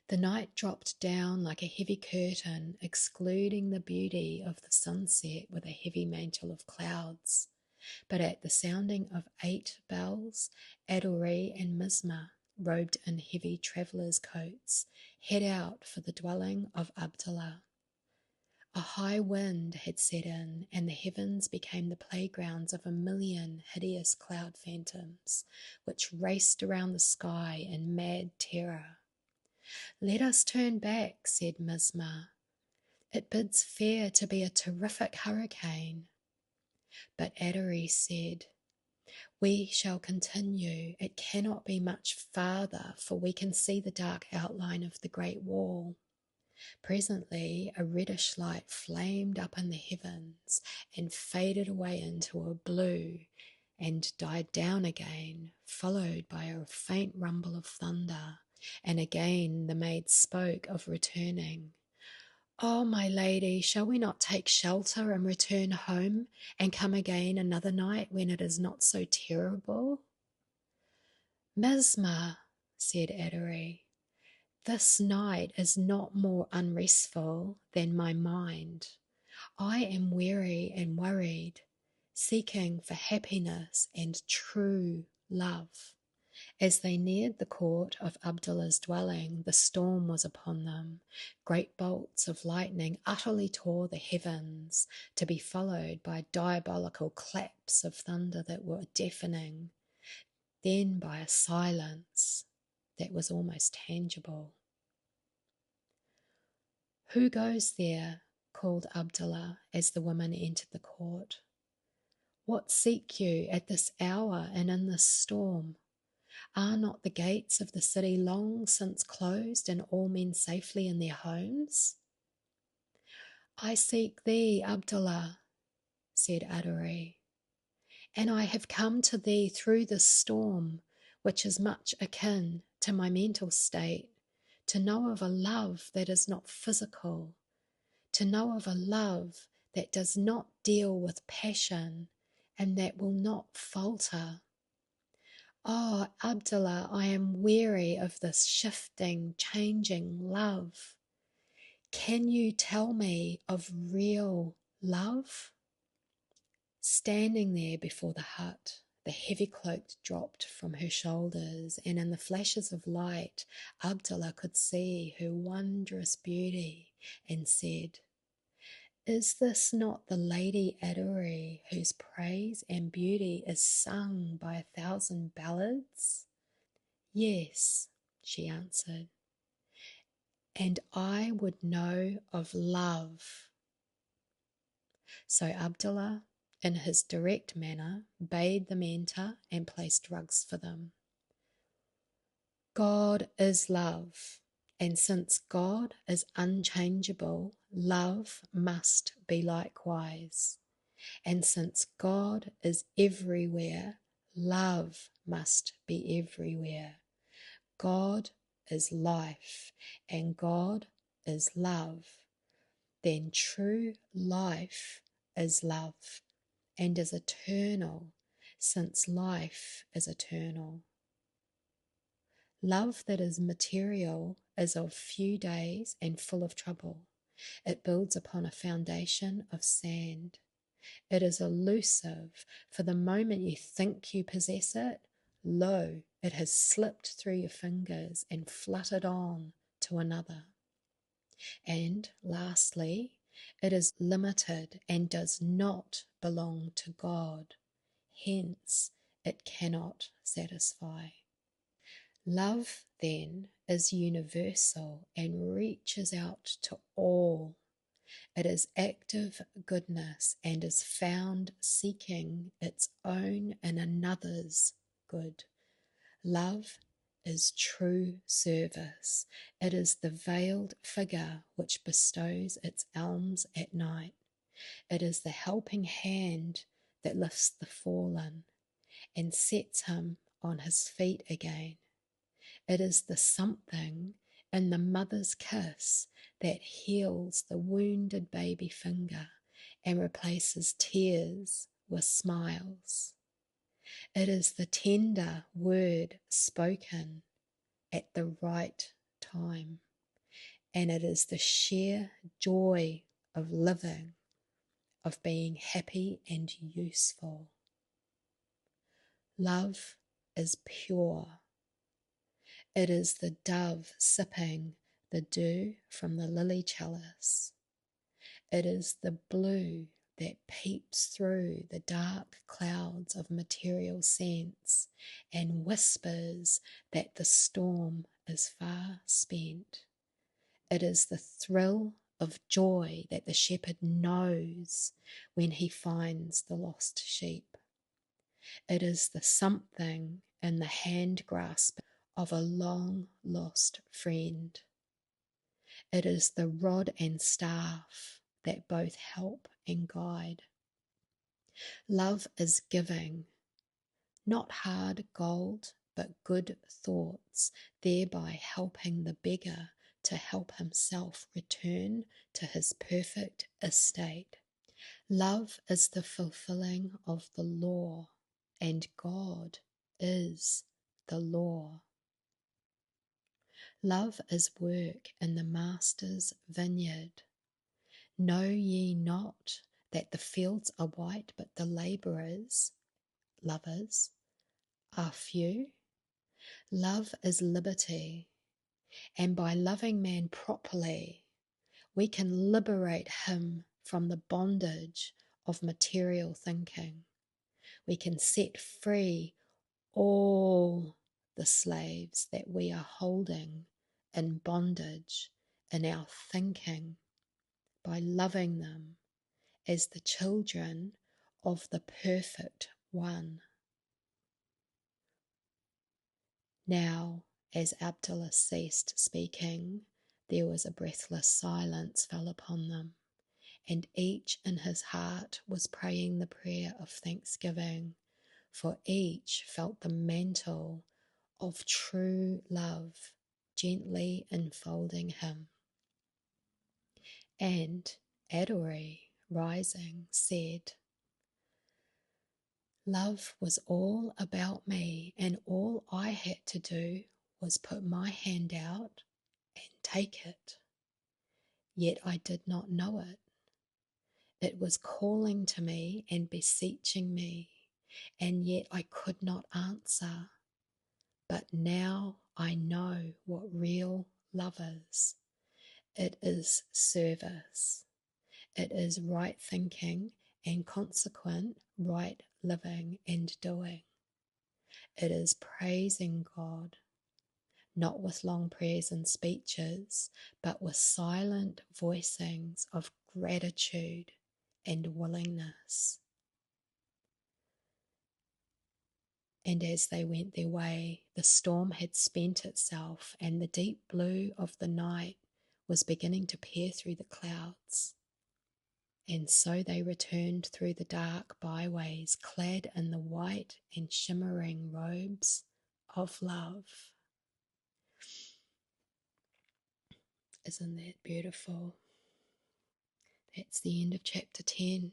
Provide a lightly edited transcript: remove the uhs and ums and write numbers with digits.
The night dropped down like a heavy curtain, excluding the beauty of the sunset with a heavy mantle of clouds. But at the sounding of 8 bells, Adori and Mizma, robed in heavy travellers' coats, head out for the dwelling of Abdullah. A high wind had set in, and the heavens became the playgrounds of a million hideous cloud phantoms, which raced around the sky in mad terror. "Let us turn back," said Mizma. "It bids fair to be a terrific hurricane." But Adori said, "We shall continue. It cannot be much farther, for we can see the dark outline of the great wall." Presently a reddish light flamed up in the heavens and faded away into a blue and died down again, followed by a faint rumble of thunder, and again the maid spoke of returning. "Oh, my lady, shall we not take shelter and return home and come again another night when it is not so terrible?" "Mizma," said Adori, "this night is not more unrestful than my mind. I am weary and worried, seeking for happiness and true love." As they neared the court of Abdullah's dwelling, the storm was upon them. Great bolts of lightning utterly tore the heavens, to be followed by diabolical claps of thunder that were deafening, then by a silence that was almost tangible. "Who goes there?" called Abdullah as the women entered the court. "What seek you at this hour and in this storm? Are not the gates of the city long since closed and all men safely in their homes?" "I seek thee, Abdullah," said Adori, "and I have come to thee through this storm, which is much akin to my mental state, to know of a love that is not physical, to know of a love that does not deal with passion and that will not falter. Oh, Abdullah, I am weary of this shifting, changing love. Can you tell me of real love?" Standing there before the hut, the heavy cloak dropped from her shoulders, and in the flashes of light, Abdullah could see her wondrous beauty and said, "Is this not the Lady Adori, whose praise and beauty is sung by 1,000 ballads?" "Yes," she answered, "and I would know of love." So Abdullah, in his direct manner, bade them enter and place drugs for them. God is love, and since God is unchangeable, love must be likewise. And since God is everywhere, love must be everywhere. God is life, and God is love. Then true life is love, and is eternal, since life is eternal. Love that is material is of few days and full of trouble. It builds upon a foundation of sand. It is elusive, for the moment you think you possess it, lo, it has slipped through your fingers and fluttered on to another. And lastly, it is limited and does not belong to God. Hence, it cannot satisfy. Love, then, is universal and reaches out to all. It is active goodness and is found seeking its own and another's good. Love is true service. It is the veiled figure which bestows its alms at night. It is the helping hand that lifts the fallen and sets him on his feet again. It is the something in the mother's kiss that heals the wounded baby finger and replaces tears with smiles. It is the tender word spoken at the right time. And it is the sheer joy of living, of being happy and useful. Love is pure. It is the dove sipping the dew from the lily chalice. It is the blue that peeps through the dark clouds of material sense and whispers that the storm is far spent. It is the thrill of joy that the shepherd knows when he finds the lost sheep. It is the something in the hand grasp of a long lost friend. It is the rod and staff that both help and guide. Love is giving, not hard gold, but good thoughts, thereby helping the beggar to help himself return to his perfect estate. Love is the fulfilling of the law, and God is the law. Love is work in the Master's vineyard. Know ye not that the fields are white, but the labourers, lovers, are few? Love is liberty, and by loving man properly, we can liberate him from the bondage of material thinking. We can set free all the slaves that we are holding in bondage in our thinking by loving them as the children of the perfect one. Now, as Abdullah ceased speaking, there was a breathless silence fell upon them, and each in his heart was praying the prayer of thanksgiving, for each felt the mantle of true love gently enfolding him. And Adore, rising, said, Love was all about me, and all I had to do was put my hand out and take it. Yet I did not know it. It was calling to me and beseeching me, and yet I could not answer. But now I know what real love is. It is service. It is right thinking and consequent right living and doing. It is praising God, not with long prayers and speeches, but with silent voicings of gratitude and willingness. And as they went their way, the storm had spent itself, and the deep blue of the night was beginning to peer through the clouds. And so they returned through the dark byways, clad in the white and shimmering robes of love. Isn't that beautiful? That's the end of chapter 10.